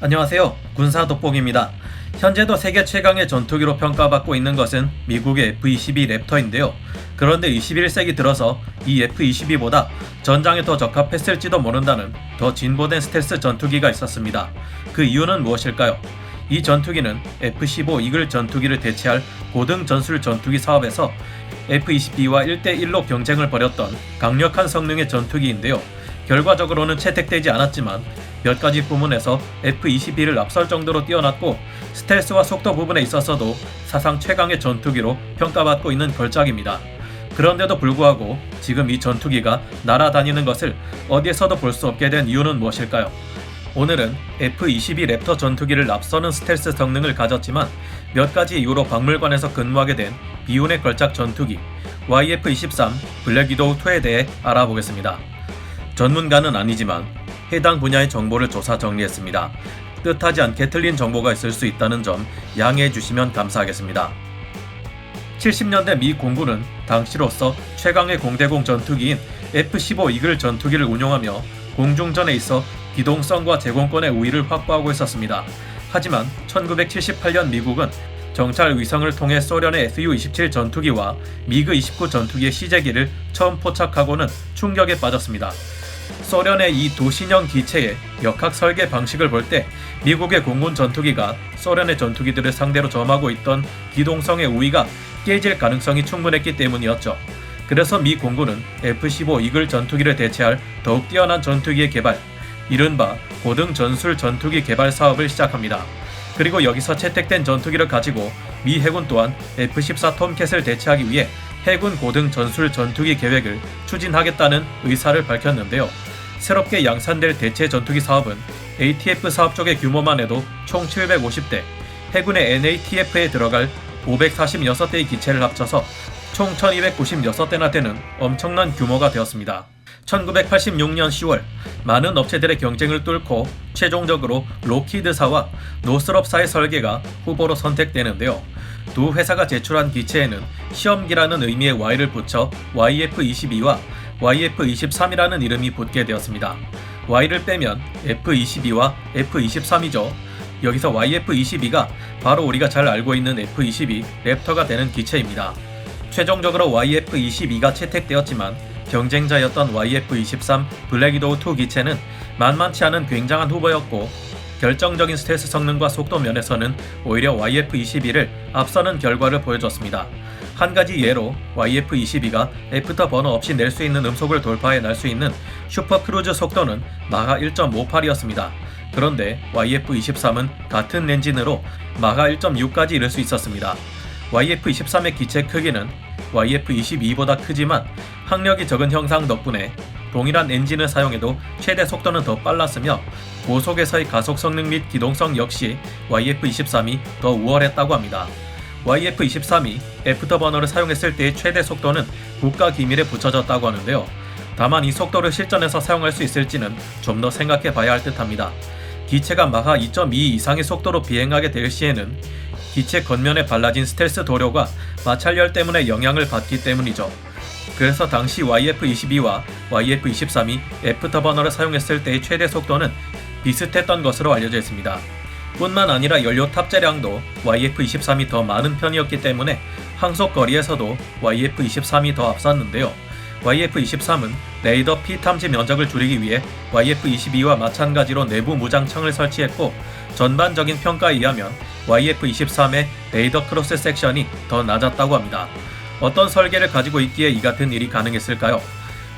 안녕하세요. 군사돋보기입니다. 현재도 세계 최강의 전투기로 평가받고 있는 것은 미국의 F-22 랩터인데요. 그런데 21세기 들어서 이 F-22보다 전장에 더 적합했을지도 모른다는 더 진보된 스텔스 전투기가 있었습니다. 그 이유는 무엇일까요? 이 전투기는 F-15 이글 전투기를 대체할 고등 전술 전투기 사업에서 F-22와 1대1로 경쟁을 벌였던 강력한 성능의 전투기인데요. 결과적으로는 채택되지 않았지만 몇 가지 부문에서 F-22를 앞설 정도로 뛰어났고 스텔스와 속도 부분에 있어서도 사상 최강의 전투기로 평가받고 있는 걸작입니다. 그런데도 불구하고 지금 이 전투기가 날아다니는 것을 어디에서도 볼 수 없게 된 이유는 무엇일까요? 오늘은 F-22 랩터 전투기를 앞서는 스텔스 성능을 가졌지만 몇 가지 이유로 박물관에서 근무하게 된 비운의 걸작 전투기 YF-23 블랙 위도우2에 대해 알아보겠습니다. 전문가는 아니지만 해당 분야의 정보를 조사 정리했습니다. 뜻하지 않게 틀린 정보가 있을 수 있다는 점 양해해 주시면 감사하겠습니다. 70년대 미 공군은 당시로서 최강의 공대공 전투기인 F-15 이글 전투기를 운용하며 공중전에 있어 기동성과 제공권의 우위를 확보하고 있었습니다. 하지만 1978년 미국은 정찰 위성을 통해 소련의 Su-27 전투기와 미그-29 전투기의 시제기를 처음 포착하고는 충격에 빠졌습니다. 소련의 이 두 신형 기체의 역학 설계 방식을 볼 때 미국의 공군 전투기가 소련의 전투기들을 상대로 점하고 있던 기동성의 우위가 깨질 가능성이 충분했기 때문이었죠. 그래서 미 공군은 F-15 이글 전투기를 대체할 더욱 뛰어난 전투기의 개발, 이른바 고등 전술 전투기 개발 사업을 시작합니다. 그리고 여기서 채택된 전투기를 가지고 미 해군 또한 F-14 톰캣을 대체하기 위해 해군 고등 전술 전투기 계획을 추진하겠다는 의사를 밝혔는데요. 새롭게 양산될 대체 전투기 사업은 ATF 사업 쪽의 규모만 해도 총 750대, 해군의 NATF에 들어갈 546대의 기체를 합쳐서 총 1296대나 되는 엄청난 규모가 되었습니다. 1986년 10월 많은 업체들의 경쟁을 뚫고 최종적으로 로키드사와 노스럽사의 설계가 후보로 선택되는데요. 두 회사가 제출한 기체에는 시험기라는 의미의 Y를 붙여 YF-22와 YF-23이라는 이름이 붙게 되었습니다. Y를 빼면 F-22와 F-23이죠. 여기서 YF-22가 바로 우리가 잘 알고 있는 F-22 랩터가 되는 기체입니다. 최종적으로 YF-22가 채택되었지만 경쟁자였던 YF-23 블랙 위도우2 기체는 만만치 않은 굉장한 후보였고 결정적인 스텔스 성능과 속도 면에서는 오히려 YF-22를 앞서는 결과를 보여줬습니다. 한 가지 예로 YF-22가 애프터 버너 없이 낼 수 있는 음속을 돌파해 날 수 있는 슈퍼 크루즈 속도는 마하 1.58이었습니다. 그런데 YF-23은 같은 엔진으로 마하 1.6까지 이를 수 있었습니다. YF-23의 기체 크기는 YF-22보다 크지만 항력이 적은 형상 덕분에 동일한 엔진을 사용해도 최대 속도는 더 빨랐으며 고속에서의 가속 성능 및 기동성 역시 YF-23이 더 우월했다고 합니다. YF-23이 애프터버너를 사용했을 때의 최대 속도는 국가 기밀에 붙여졌다고 하는데요. 다만 이 속도를 실전에서 사용할 수 있을지는 좀 더 생각해 봐야 할 듯합니다. 기체가 마하 2.2 이상의 속도로 비행하게 될 시에는 기체 겉면에 발라진 스텔스 도료가 마찰열 때문에 영향을 받기 때문이죠. 그래서 당시 YF-22와 YF-23이 애프터버너를 사용했을 때의 최대 속도는 비슷했던 것으로 알려져 있습니다. 뿐만 아니라 연료 탑재량도 YF-23이 더 많은 편이었기 때문에 항속거리에서도 YF-23이 더 앞섰는데요. YF-23은 레이더 피탐지 면적을 줄이기 위해 YF-22와 마찬가지로 내부 무장창을 설치했고 전반적인 평가에 의하면 YF-23의 레이더 크로스 섹션이 더 낮았다고 합니다. 어떤 설계를 가지고 있기에 이 같은 일이 가능했을까요?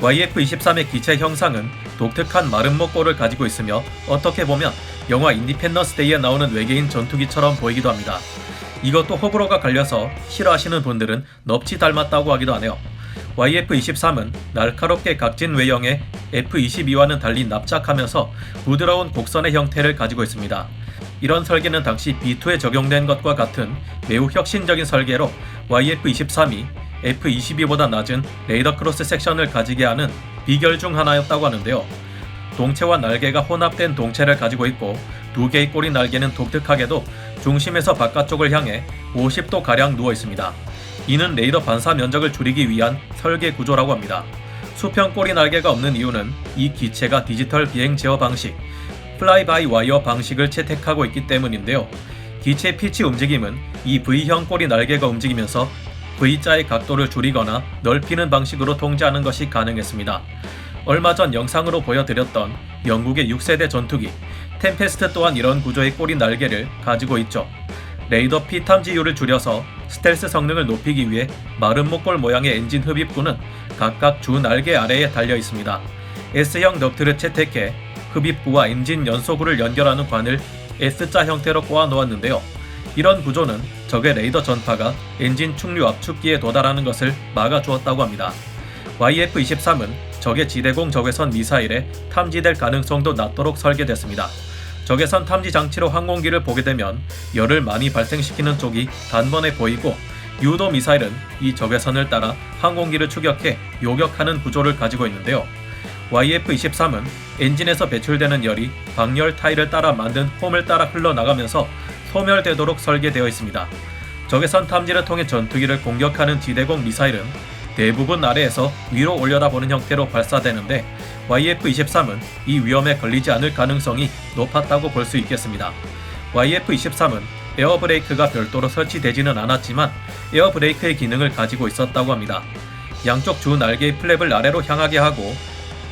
YF-23의 기체 형상은 독특한 마른 목골을 가지고 있으며 어떻게 보면 영화 인디펜던스 데이에 나오는 외계인 전투기처럼 보이기도 합니다. 이것도 호불호가 갈려서 싫어하시는 분들은 넙치 닮았다고 하기도 하네요. YF-23은 날카롭게 각진 외형의 F-22와는 달리 납작하면서 부드러운 곡선의 형태를 가지고 있습니다. 이런 설계는 당시 B2에 적용된 것과 같은 매우 혁신적인 설계로 YF-23이 F-22보다 낮은 레이더 크로스 섹션을 가지게 하는 비결 중 하나였다고 하는데요. 동체와 날개가 혼합된 동체를 가지고 있고 두 개의 꼬리 날개는 독특하게도 중심에서 바깥쪽을 향해 50도가량 누워 있습니다. 이는 레이더 반사 면적을 줄이기 위한 설계 구조라고 합니다. 수평 꼬리 날개가 없는 이유는 이 기체가 디지털 비행 제어 방식, 플라이 바이 와이어 방식을 채택하고 있기 때문인데요. 기체 피치 움직임은 이 V형 꼬리 날개가 움직이면서 V자의 각도를 줄이거나 넓히는 방식으로 통제하는 것이 가능했습니다. 얼마 전 영상으로 보여드렸던 영국의 6세대 전투기 템페스트 또한 이런 구조의 꼬리 날개를 가지고 있죠. 레이더 피탐지율을 줄여서 스텔스 성능을 높이기 위해 마른 목골 모양의 엔진 흡입구는 각각 주 날개 아래에 달려 있습니다. S형 덕트를 채택해 흡입구와 엔진 연소구를 연결하는 관을 S자 형태로 꼬아 놓았는데요. 이런 구조는 적의 레이더 전파가 엔진 충류 압축기에 도달하는 것을 막아주었다고 합니다. YF-23은 적의 지대공 적외선 미사일에 탐지될 가능성도 낮도록 설계됐습니다. 적외선 탐지 장치로 항공기를 보게 되면 열을 많이 발생시키는 쪽이 단번에 보이고 유도 미사일은 이 적외선을 따라 항공기를 추격해 요격하는 구조를 가지고 있는데요. YF-23은 엔진에서 배출되는 열이 방열 타일을 따라 만든 홈을 따라 흘러나가면서 소멸되도록 설계되어 있습니다. 적외선 탐지를 통해 전투기를 공격하는 지대공 미사일은 대부분 아래에서 위로 올려다보는 형태로 발사되는데 YF-23은 이 위험에 걸리지 않을 가능성이 높았다고 볼 수 있겠습니다. YF-23은 에어브레이크가 별도로 설치되지는 않았지만 에어브레이크의 기능을 가지고 있었다고 합니다. 양쪽 주 날개의 플랩을 아래로 향하게 하고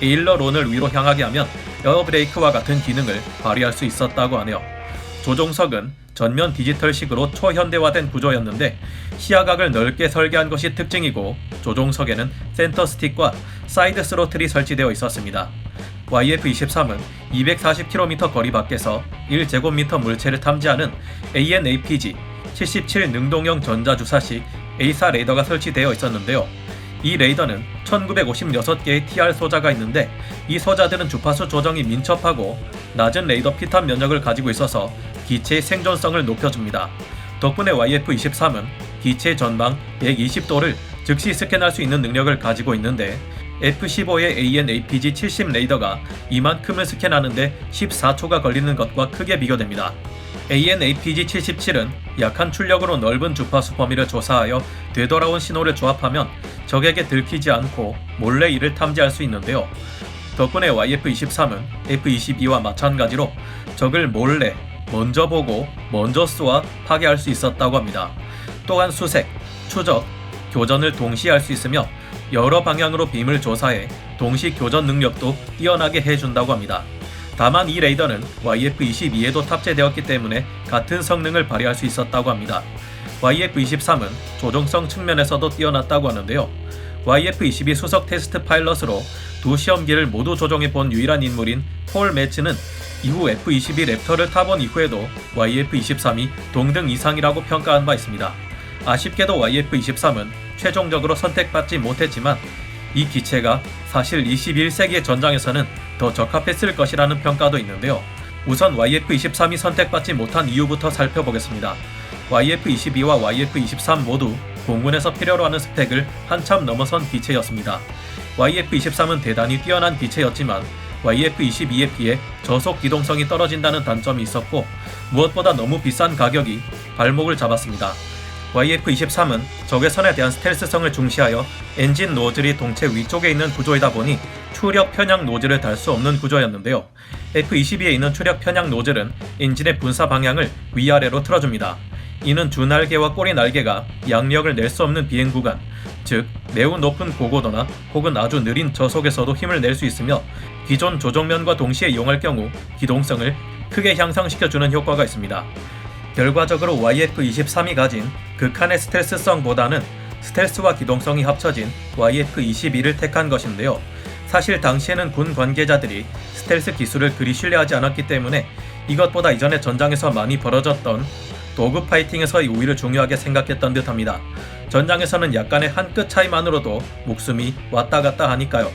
에일러론을 위로 향하게 하면 에어브레이크와 같은 기능을 발휘할 수 있었다고 하네요. 조종석은 전면 디지털식으로 초현대화된 구조였는데 시야각을 넓게 설계한 것이 특징이고 조종석에는 센터 스틱과 사이드 스로틀이 설치되어 있었습니다. YF-23은 240km 거리 밖에서 1제곱미터 물체를 탐지하는 AN/APG 77 능동형 전자주사식 A4 레이더가 설치되어 있었는데요. 이 레이더는 1956개의 TR 소자가 있는데 이 소자들은 주파수 조정이 민첩하고 낮은 레이더 피탐 면역을 가지고 있어서 기체의 생존성을 높여줍니다. 덕분에 YF-23은 기체 전방 120도를 즉시 스캔할 수 있는 능력을 가지고 있는데 F-15의 AN/APG 70 레이더가 이만큼을 스캔하는데 14초가 걸리는 것과 크게 비교됩니다. AN/APG 77은 약한 출력으로 넓은 주파수 범위를 조사하여 되돌아온 신호를 조합하면 적에게 들키지 않고 몰래 이를 탐지할 수 있는데요. 덕분에 YF-23은 F-22와 마찬가지로 적을 몰래 먼저 보고 먼저 쏘아 파괴할 수 있었다고 합니다. 또한 수색, 추적, 교전을 동시에 할 수 있으며 여러 방향으로 빔을 조사해 동시 교전 능력도 뛰어나게 해준다고 합니다. 다만 이 레이더는 YF-22에도 탑재되었기 때문에 같은 성능을 발휘할 수 있었다고 합니다. YF-23은 조종성 측면에서도 뛰어났다고 하는데요. YF-22 수석 테스트 파일럿으로 두 시험기를 모두 조종해 본 유일한 인물인 폴 매츠는 이후 F-22 랩터를 타본 이후에도 YF-23이 동등 이상이라고 평가한 바 있습니다. 아쉽게도 YF-23은 최종적으로 선택받지 못했지만 이 기체가 사실 21세기의 전장에서는 더 적합했을 것이라는 평가도 있는데요. 우선 YF-23이 선택받지 못한 이유부터 살펴보겠습니다. YF-22와 YF-23 모두 공군에서 필요로 하는 스펙을 한참 넘어선 기체였습니다. YF-23은 대단히 뛰어난 기체였지만 YF-22에 비해 저속 기동성이 떨어진다는 단점이 있었고 무엇보다 너무 비싼 가격이 발목을 잡았습니다. YF-23은 적외선에 대한 스텔스성을 중시하여 엔진 노즐이 동체 위쪽에 있는 구조이다 보니 추력 편향 노즐을 달 수 없는 구조였는데요. F-22에 있는 추력 편향 노즐은 엔진의 분사 방향을 위아래로 틀어줍니다. 이는 주 날개와 꼬리 날개가 양력을 낼 수 없는 비행 구간, 즉 매우 높은 고고도나 혹은 아주 느린 저속에서도 힘을 낼 수 있으며 기존 조종면과 동시에 이용할 경우 기동성을 크게 향상시켜주는 효과가 있습니다. 결과적으로 YF-23이 가진 극한의 스텔스성보다는 스텔스와 기동성이 합쳐진 YF-22를 택한 것인데요. 사실 당시에는 군 관계자들이 스텔스 기술을 그리 신뢰하지 않았기 때문에 이것보다 이전의 전장에서 많이 벌어졌던 도그 파이팅에서의 우위를 중요하게 생각했던 듯합니다. 전장에서는 약간의 한 끗 차이만으로도 목숨이 왔다 갔다 하니까요.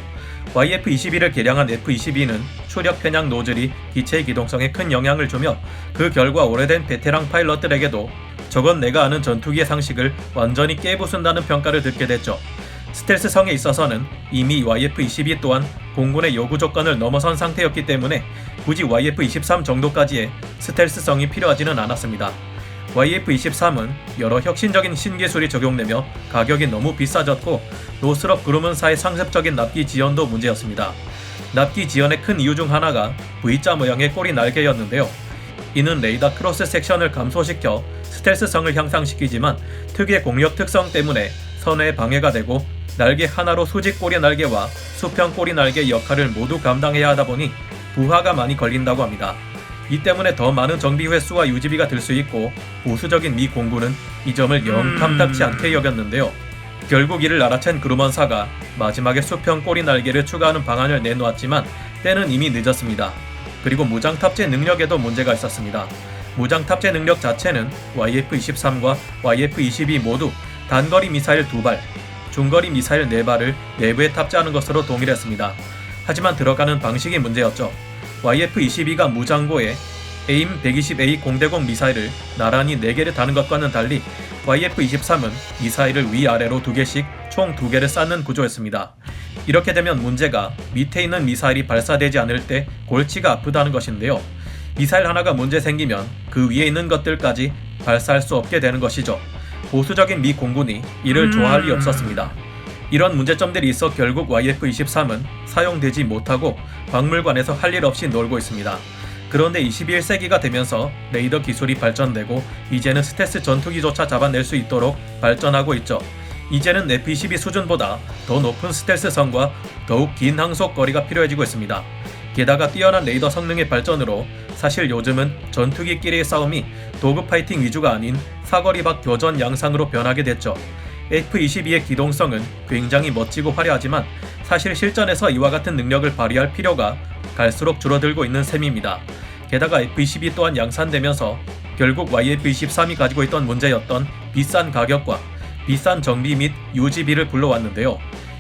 YF-22를 개량한 F-22는 추력 편향 노즐이 기체의 기동성에 큰 영향을 주며 그 결과 오래된 베테랑 파일럿들에게도 저건 내가 아는 전투기의 상식을 완전히 깨부순다는 평가를 듣게 됐죠. 스텔스성에 있어서는 이미 YF-22 또한 공군의 요구 조건을 넘어선 상태였기 때문에 굳이 YF-23 정도까지의 스텔스성이 필요하지는 않았습니다. YF-23은 여러 혁신적인 신기술이 적용되며 가격이 너무 비싸졌고 로스럽 그루먼사의 상습적인 납기 지연도 문제였습니다. 납기 지연의 큰 이유 중 하나가 V자 모양의 꼬리 날개였는데요. 이는 레이더 크로스 섹션을 감소시켜 스텔스성을 향상시키지만 특유의 공력 특성 때문에 선회에 방해가 되고 날개 하나로 수직 꼬리 날개와 수평 꼬리 날개 역할을 모두 감당해야 하다 보니 부하가 많이 걸린다고 합니다. 이 때문에 더 많은 정비 횟수와 유지비가 들 수 있고 보수적인 미 공군은 이 점을 영 탐탁치 않게 여겼는데요. 결국 이를 알아챈 그루먼사가 마지막에 수평 꼬리 날개를 추가하는 방안을 내놓았지만 때는 이미 늦었습니다. 그리고 무장 탑재 능력에도 문제가 있었습니다. 무장 탑재 능력 자체는 YF-23과 YF-22 모두 단거리 미사일 2발, 중거리 미사일 4발을 내부에 탑재하는 것으로 동일했습니다. 하지만 들어가는 방식이 문제였죠. YF-22가 무장고에 AIM 120A 공대공 미사일을 나란히 4개를 다는 것과는 달리 YF-23은 미사일을 위아래로 2개씩 총 2개를 쌓는 구조였습니다. 이렇게 되면 문제가 밑에 있는 미사일이 발사되지 않을 때 골치가 아프다는 것인데요. 미사일 하나가 문제 생기면 그 위에 있는 것들까지 발사할 수 없게 되는 것이죠. 보수적인 미 공군이 이를 좋아할 리 없었습니다. 이런 문제점들이 있어 결국 YF-23은 사용되지 못하고 박물관에서 할 일 없이 놀고 있습니다. 그런데 21세기가 되면서 레이더 기술이 발전되고 이제는 스텔스 전투기조차 잡아낼 수 있도록 발전하고 있죠. 이제는 F-22 수준보다 더 높은 스텔스성과 더욱 긴 항속 거리가 필요해지고 있습니다. 게다가 뛰어난 레이더 성능의 발전으로 사실 요즘은 전투기끼리의 싸움이 도그 파이팅 위주가 아닌 사거리 밖 교전 양상으로 변하게 됐죠. F-22의 기동성은 굉장히 멋지고 화려하지만 사실 실전에서 이와 같은 능력을 발휘할 필요가 갈수록 줄어들고 있는 셈입니다. 게다가 F-22 또한 양산되면서 결국 YF-23이 가지고 있던 문제였던 비싼 가격과 비싼 정비 및 유지비를 불러왔는데요.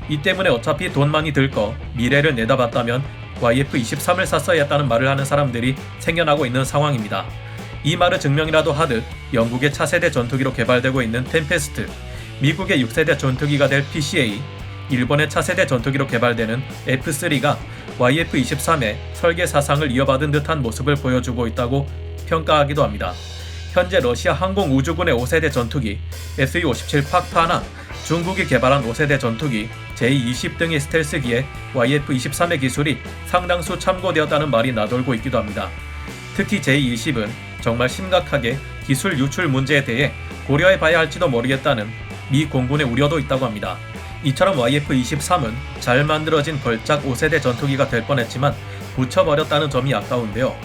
이 때문에 어차피 돈 많이 들 거 미래를 내다봤다면 YF-23을 샀어야 했다는 말을 하는 사람들이 생겨나고 있는 상황입니다. 이 말을 증명이라도 하듯 영국의 차세대 전투기로 개발되고 있는 템페스트, 미국의 6세대 전투기가 될 PCA, 일본의 차세대 전투기로 개발되는 F3가 YF-23의 설계 사상을 이어받은 듯한 모습을 보여주고 있다고 평가하기도 합니다. 현재 러시아 항공우주군의 5세대 전투기 SU-57 파크파나 중국이 개발한 5세대 전투기 J-20 등의 스텔스기에 YF-23의 기술이 상당수 참고되었다는 말이 나돌고 있기도 합니다. 특히 J-20은 정말 심각하게 기술 유출 문제에 대해 고려해봐야 할지도 모르겠다는 미 공군의 우려도 있다고 합니다. 이처럼 YF-23은 잘 만들어진 걸작 5세대 전투기가 될 뻔했지만 붙여버렸다는 점이 아까운데요.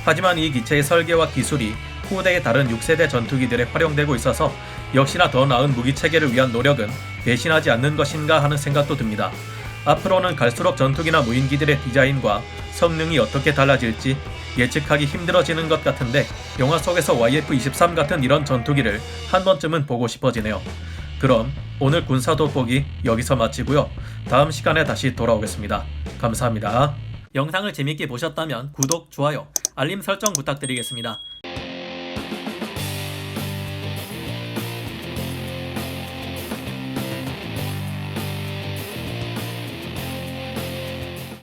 하지만 이 기체의 설계와 기술이 후대의 다른 6세대 전투기들에 활용되고 있어서 역시나 더 나은 무기체계를 위한 노력은 배신하지 않는 것인가 하는 생각도 듭니다. 앞으로는 갈수록 전투기나 무인기들의 디자인과 성능이 어떻게 달라질지 예측하기 힘들어지는 것 같은데 영화 속에서 YF-23 같은 이런 전투기를 한 번쯤은 보고 싶어지네요. 그럼 오늘 군사 돋보기 여기서 마치고요. 다음 시간에 다시 돌아오겠습니다. 감사합니다. 영상을 재밌게 보셨다면 구독, 좋아요, 알림 설정 부탁드리겠습니다.